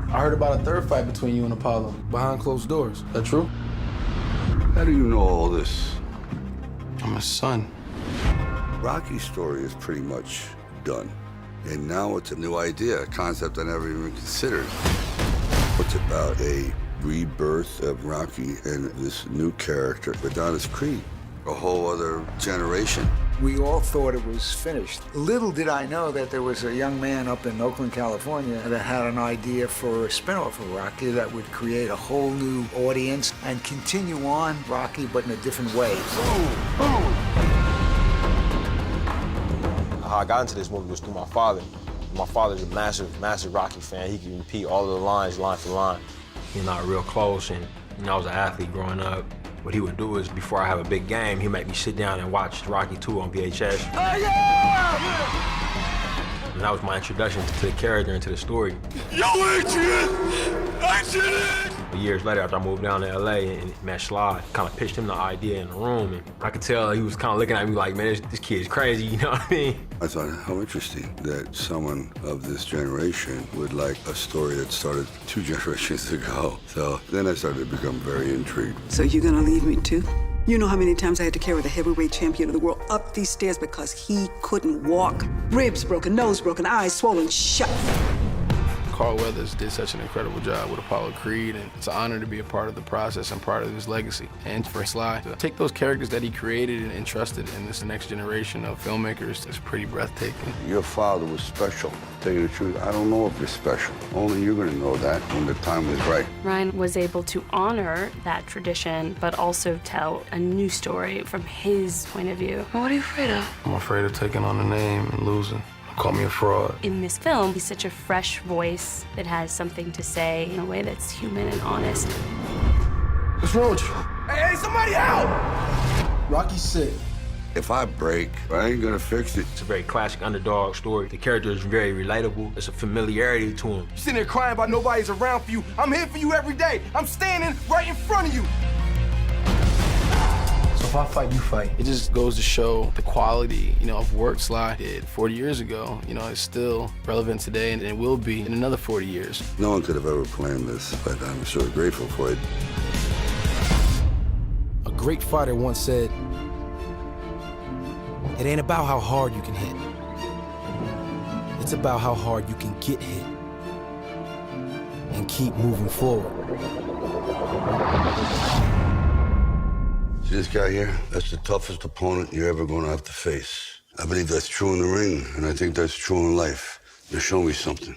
I heard about a third fight between you and Apollo behind closed doors. Is that true? How do you know all this? I'm his son. Rocky's story is pretty much done. And now it's a new idea, a concept I never even considered. It's about a rebirth of Rocky and this new character, Adonis Creed, a whole other generation. We all thought it was finished. Little did I know that there was a young man up in Oakland, California, that had an idea for a spinoff of Rocky that would create a whole new audience and continue on Rocky, but in a different way. How I got into this movie was through my father. My father's a massive Rocky fan. He can repeat all of the lines, line for line. He's not real close, and I was an athlete growing up. What he would do is, before I have a big game, he'd make me sit down and watch Rocky 2 on VHS. Oh, yeah! And that was my introduction to the character and to the story. Yo, Adrian! Adrian! Years later, after I moved down to LA and met Sly, kind of pitched him the idea in the room, and I could tell he was kind of looking at me like, man, this kid's crazy, you know what I mean? I thought, how interesting that someone of this generation would like a story that started 2 generations ago. So then I started to become very intrigued. So you're gonna leave me too? You know how many times I had to carry the heavyweight champion of the world up these stairs because he couldn't walk? Ribs broken, nose broken, eyes swollen shut. Carl Weathers did such an incredible job with Apollo Creed, and it's an honor to be a part of the process and part of his legacy. And for Sly to take those characters that he created and entrusted in this next generation of filmmakers is pretty breathtaking. Your father was special. To tell you the truth, I don't know if you're special. Only you're gonna know that when the time is right. Ryan was able to honor that tradition, but also tell a new story from his point of view. What are you afraid of? I'm afraid of taking on a name and losing. Call me a fraud. In this film, he's such a fresh voice that has something to say in a way that's human and honest. What's wrong with you? Hey, somebody help! Rocky's sick. If I break, I ain't gonna fix it. It's a very classic underdog story. The character is very relatable. There's a familiarity to him. You sitting there crying about nobody's around for you. I'm here for you every day. I'm standing right in front of you. So if I fight, you fight. It just goes to show the quality, of work Sly did 40 years ago. It's still relevant today, and it will be in another 40 years. No one could have ever planned this, but I'm sort of grateful for it. A great fighter once said, "It ain't about how hard you can hit. It's about how hard you can get hit and keep moving forward." See this guy here? That's the toughest opponent you're ever gonna have to face. I believe that's true in the ring, and I think that's true in life. Now show me something.